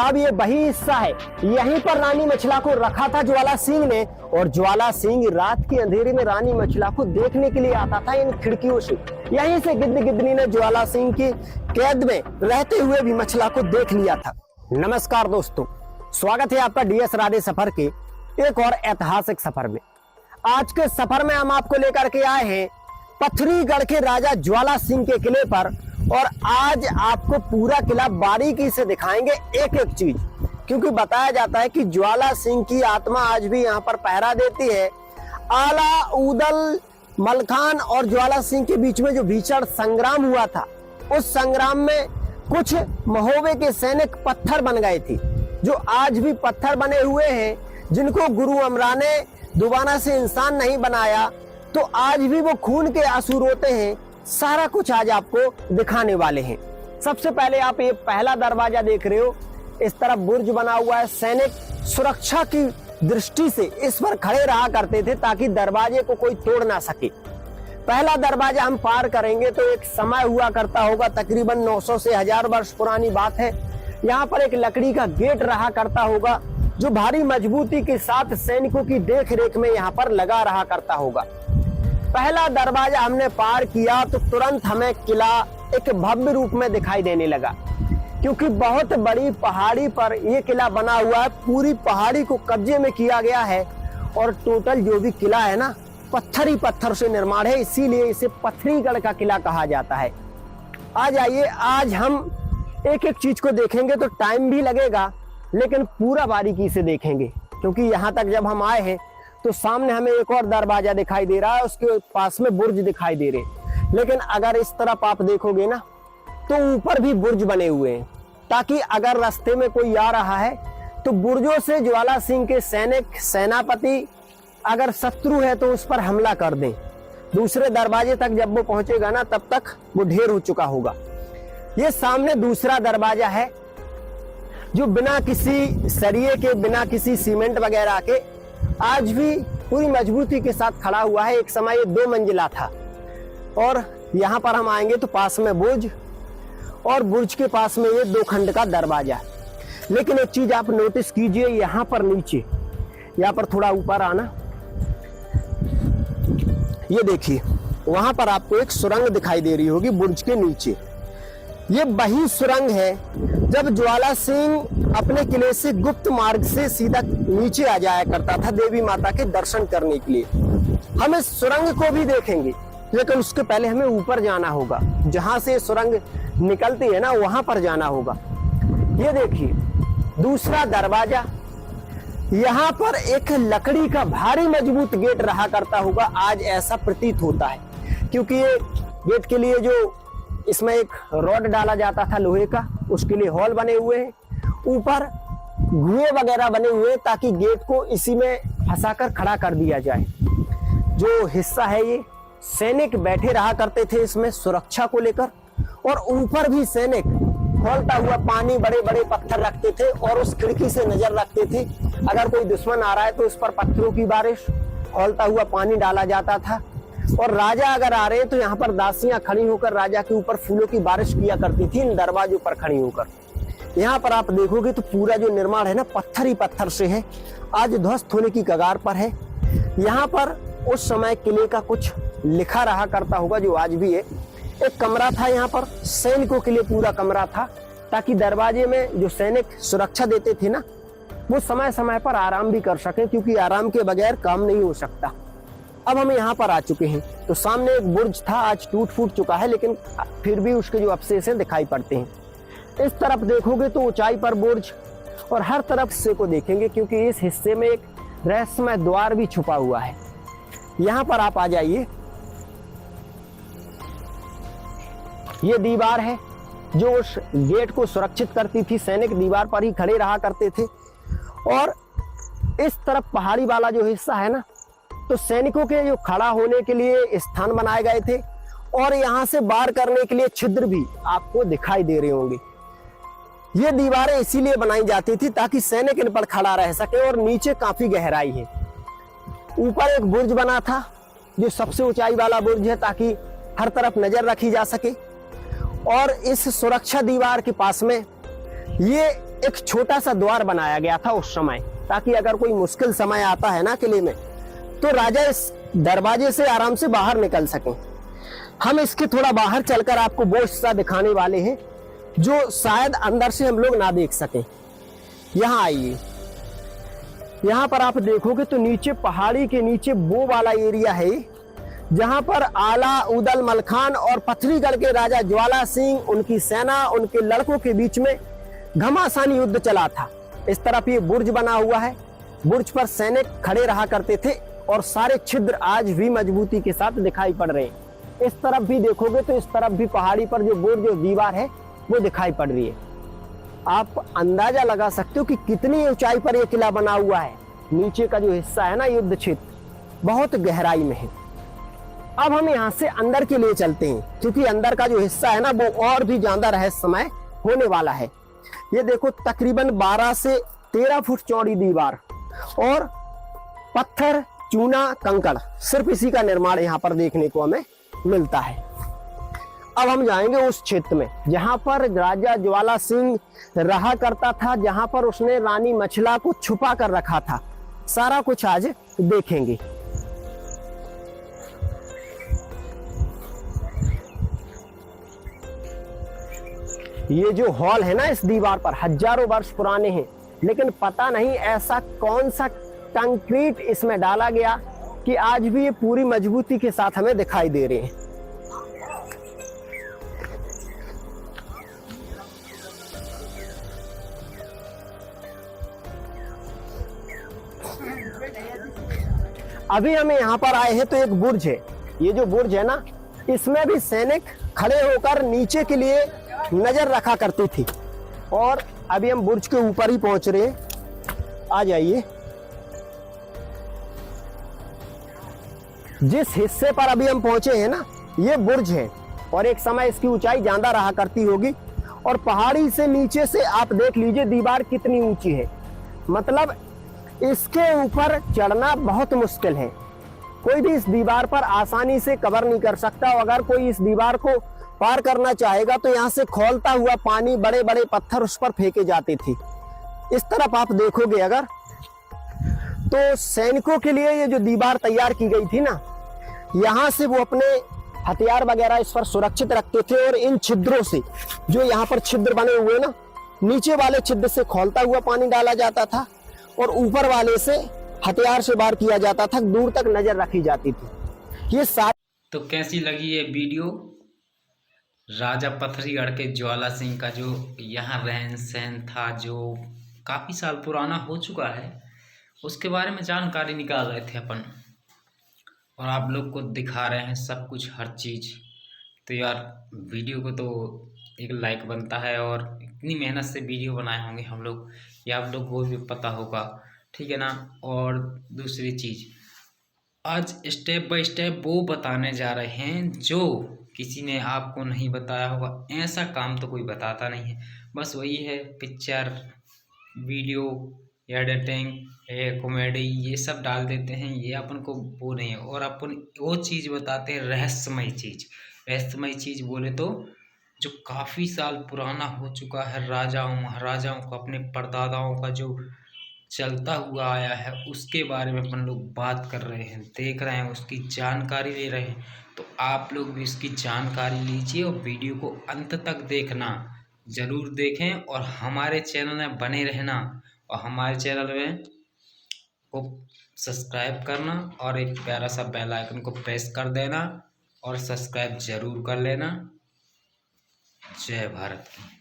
अब ये वही हिस्सा है, यहीं पर रानी मछला को रखा था ज्वाला सिंह ने, और ज्वाला सिंह रात के अंधेरे में रानी मछला को देखने के लिए आता था इन खिड़कियों से। यहीं से गिद्ध-गिद्धनी ने ज्वाला सिंह की कैद में रहते हुए भी मछला को देख लिया था। नमस्कार दोस्तों, स्वागत है आपका डीएस राधे सफर के एक और ऐतिहासिक सफर में। आज के सफर में हम आपको लेकर के आए हैं पथरीगढ़ के राजा ज्वाला सिंह के किले पर, और आज आपको पूरा किला बारीकी से दिखाएंगे एक एक चीज, क्योंकि बताया जाता है कि ज्वाला सिंह की आत्मा आज भी यहाँ पर पहरा देती है। आला उदल मलखान और ज्वाला सिंह के बीच में जो भीषण संग्राम हुआ था, उस संग्राम में कुछ महोबे के सैनिक पत्थर बन गए थे, जो आज भी पत्थर बने हुए हैं, जिनको गुरु अमरा ने दोबारा से इंसान नहीं बनाया, तो आज भी वो खून के आंसू रोते हैं। सारा कुछ आज आपको दिखाने वाले हैं। सबसे पहले आप ये पहला दरवाजा देख रहे हो, इस तरफ बुर्ज बना हुआ है। सैनिक सुरक्षा की दृष्टि से इस पर खड़े रहा करते थे ताकि दरवाजे को कोई तोड़ ना सके। पहला दरवाजा हम पार करेंगे तो एक समय हुआ करता होगा, तकरीबन 900 से 1000 वर्ष पुरानी बात है। यहाँ पर एक लकड़ी का गेट रहा करता होगा, जो भारी मजबूती के साथ सैनिकों की देख रेख में यहाँ पर लगा रहा करता होगा। पहला दरवाजा हमने पार किया तो तुरंत हमें किला एक भव्य रूप में दिखाई देने लगा, क्योंकि बहुत बड़ी पहाड़ी पर यह किला बना हुआ है। पूरी पहाड़ी को कब्जे में किया गया है, और टोटल जो भी किला है ना, पत्थर ही पत्थर से निर्माण है, इसीलिए इसे पथरीगढ़ का किला कहा जाता है। आ जाइए, आज हम एक एक चीज को देखेंगे तो टाइम भी लगेगा, लेकिन पूरा बारीकी से देखेंगे, क्योंकि यहाँ तक जब हम आए हैं तो सामने हमें एक और दरवाजा दिखाई दे रहा है, उसके पास में बुर्ज दिखाई दे रहे हैं। लेकिन अगर इस तरफ आप देखोगे ना, तो ऊपर भी बुर्ज बने हुए हैं, ताकि अगर रास्ते में कोई आ रहा है तो बुर्जों से ज्वाला सिंह के सैनिक सेनापति अगर शत्रु है तो उस पर हमला कर दें। दूसरे दरवाजे तक जब वो पहुंचेगा ना, तब तक वो ढेर हो चुका होगा। ये सामने दूसरा दरवाजा है, जो बिना किसी सरिये के, बिना किसी सीमेंट वगैरह के आज भी पूरी मजबूती के साथ खड़ा हुआ है। एक समय ये 2 मंजिला था, और यहाँ पर हम आएंगे तो पास में बुर्ज, और बुर्ज के पास में ये 2 खंड का दरवाजा। लेकिन एक चीज आप नोटिस कीजिए, यहाँ पर नीचे, यहाँ पर थोड़ा ऊपर आना, ये देखिए, वहां पर आपको एक सुरंग दिखाई दे रही होगी बुर्ज के नीचे। ये वही सुरंग है जब ज्वाला सिंह अपने किले से गुप्त मार्ग से सीधा नीचे आ जाया करता था देवी माता के दर्शन करने के लिए। हम इस सुरंग को भी देखेंगे, लेकिन उसके पहले हमें ऊपर जाना होगा। जहां से सुरंग निकलती है ना, वहां पर जाना होगा। ये देखिए दूसरा दरवाजा, यहाँ पर एक लकड़ी का भारी मजबूत गेट रहा करता होगा, आज ऐसा प्रतीत होता है, क्योंकि ये गेट के लिए जो इसमें एक रॉड डाला जाता था लोहे का, उसके लिए हॉल बने हुए हैं। ऊपर कुएं वगैरह बने हुए, ताकि गेट को इसी में फंसाकर खड़ा कर दिया जाए। जो हिस्सा है ये, सैनिक बैठे रहा करते थे इसमें सुरक्षा को लेकर, और ऊपर भी सैनिक खोलता हुआ पानी, बड़े बड़े पत्थर रखते थे, और उस खिड़की से नजर रखते थे। अगर कोई दुश्मन आ रहा है तो उस पर पत्थरों की बारिश, खोलता हुआ पानी डाला जाता था। और राजा अगर आ रहे हैं तो यहाँ पर दासियां खड़ी होकर राजा के ऊपर फूलों की बारिश किया करती थी, इन दरवाजों पर खड़ी होकर। यहाँ पर आप देखोगे तो पूरा जो निर्माण है ना, पत्थर ही पत्थर से है, आज ध्वस्त होने की कगार पर है। यहाँ पर उस समय किले का कुछ लिखा रहा करता होगा, जो आज भी है। एक कमरा था यहाँ पर, सैनिकों के लिए पूरा कमरा था, ताकि दरवाजे में जो सैनिक सुरक्षा देते थे ना, वो समय समय पर आराम भी कर सके, क्योंकि आराम के बगैर काम नहीं हो सकता। अब हम यहाँ पर आ चुके हैं, तो सामने एक बुर्ज था, आज टूट फूट चुका है, लेकिन फिर भी उसके जो अवशेष हैं दिखाई पड़ते हैं। इस तरफ देखोगे तो ऊंचाई पर बुर्ज, और हर तरफ हिस्से को देखेंगे, क्योंकि इस हिस्से में एक रहस्यमय द्वार भी छुपा हुआ है। यहाँ पर आप आ जाइए, ये दीवार है जो उस गेट को सुरक्षित करती थी। सैनिक दीवार पर ही खड़े रहा करते थे, और इस तरफ पहाड़ी वाला जो हिस्सा है ना, तो सैनिकों के जो खड़ा होने के लिए स्थान बनाए गए थे, और यहाँ से वार करने के लिए छिद्र भी आपको दिखाई दे रहे होंगे। ये दीवारें इसीलिए बनाई जाती थी ताकि सैनिक इन पर खड़ा रह सके, और नीचे काफी गहराई है। ऊपर एक बुर्ज बना था, जो सबसे ऊंचाई वाला बुर्ज है, ताकि हर तरफ नजर रखी जा सके। और इस सुरक्षा दीवार के पास में ये एक छोटा सा द्वार बनाया गया था उस समय, ताकि अगर कोई मुश्किल समय आता है ना किले में तो राजा इस दरवाजे से आराम से बाहर निकल सकें। हम इसके थोड़ा बाहर चलकर आपको वो हिस्सा दिखाने वाले हैं जो शायद अंदर से हम लोग ना देख सकें। यहाँ आइए, यहाँ पर आप देखोगे तो नीचे पहाड़ी के नीचे वो वाला एरिया है जहाँ पर आला, उदल, मलखान और पथरीगढ़ के राजा ज्वाला सिंह, उनकी सेना, उनके लड़कों के बीच में घमासान युद्ध चला था। इस तरफ ये बुर्ज बना हुआ है, बुर्ज पर सैनिक खड़े रहा करते थे और सारे छिद्र आज भी मजबूती के साथ दिखाई पड़ रहे हैं। इस तरफ भी देखोगे तो इस तरफ भी पहाड़ी पर जो बुर्ज और दीवार है वो दिखाई पड़ रही है। आप अंदाजा लगा सकते हो कि कितनी ऊंचाई पर यह किला बना हुआ है। नीचे का जो हिस्सा है ना युद्ध क्षेत्र बहुत गहराई में है। अब हम यहाँ से अंदर के लिए चलते हैं, क्योंकि अंदर का जो हिस्सा है ना वो और भी ज्यादा रहस्यमय होने वाला है। ये देखो तकरीबन 12 से 13 फुट चौड़ी दीवार और पत्थर, चूना, कंकड़, सिर्फ इसी का निर्माण यहाँ पर देखने को हमें मिलता है। अब हम जाएंगे उस क्षेत्र में जहां पर राजा ज्वाला सिंह रहा करता था, जहां पर उसने रानी मछला को छुपा कर रखा था। सारा कुछ आज देखेंगे। ये जो हॉल है ना इस दीवार पर हजारों वर्ष पुराने हैं, लेकिन पता नहीं ऐसा कौन सा कंक्रीट इसमें डाला गया कि आज भी ये पूरी मजबूती के साथ हमें दिखाई दे रहे हैं। अभी हम यहाँ पर आए हैं तो एक बुर्ज है। ये जो बुर्ज है ना इसमें भी सैनिक खड़े होकर नीचे के लिए नजर रखा करती थी। और अभी हम बुर्ज के ऊपर ही पहुंच रहे हैं। आ जाइए। जिस हिस्से पर अभी हम पहुंचे हैं ना ये बुर्ज है और एक समय इसकी ऊंचाई ज्यादा रहा करती होगी। और पहाड़ी से नीचे से आप देख लीजिए दीवार कितनी ऊंची है, मतलब इसके ऊपर चढ़ना बहुत मुश्किल है। कोई भी इस दीवार पर आसानी से कवर नहीं कर सकता। अगर कोई इस दीवार को पार करना चाहेगा तो यहाँ से खौलता हुआ पानी, बड़े बड़े पत्थर उस पर फेंके जाते थे। इस तरफ आप देखोगे अगर तो सैनिकों के लिए ये जो दीवार तैयार की गई थी ना, यहाँ से वो अपने हथियार वगैरह इस पर सुरक्षित रखते थे। और इन छिद्रों से, जो यहाँ पर छिद्र बने हुए ना, नीचे वाले छिद्र से खौलता हुआ पानी डाला जाता था और ऊपर वाले से हथियार से वार किया जाता था। दूर तक नजर रखी जाती थी। ये सारी तो कैसी लगी ये वीडियो? राजा पथरीगढ़ के ज्वाला सिंह का जो यहाँ रहन सहन था, जो काफ़ी साल पुराना हो चुका है, उसके बारे में जानकारी निकाल रहे थे अपन और आप लोग को दिखा रहे हैं सब कुछ, हर चीज़। तो यार वीडियो को तो एक लाइक बनता है और इतनी मेहनत से वीडियो बनाए होंगे हम लोग, ये आप लोग को भी पता होगा, ठीक है ना। और दूसरी चीज़, आज स्टेप बाय स्टेप वो बताने जा रहे हैं जो किसी ने आपको नहीं बताया होगा। ऐसा काम तो कोई बताता नहीं है, बस वही है पिक्चर, वीडियो, एडिटिंग, कॉमेडी, ये सब डाल देते हैं। ये अपन को वो नहीं है। और अपन वो चीज़ बताते हैं रहस्यमय चीज़। रहस्यमय चीज़ बोले तो जो काफ़ी साल पुराना हो चुका है, राजाओं महाराजाओं का, अपने परदादाओं का जो चलता हुआ आया है, उसके बारे में अपन लोग बात कर रहे हैं, देख रहे हैं, उसकी जानकारी ले रहे हैं। तो आप लोग भी इसकी जानकारी लीजिए और वीडियो को अंत तक देखना, ज़रूर देखें और हमारे चैनल में बने रहना। और हमारे चैनल में को सब्सक्राइब करना और एक प्यारा सा बेल आइकन को प्रेस कर देना और सब्सक्राइब ज़रूर कर लेना। जय भारत की।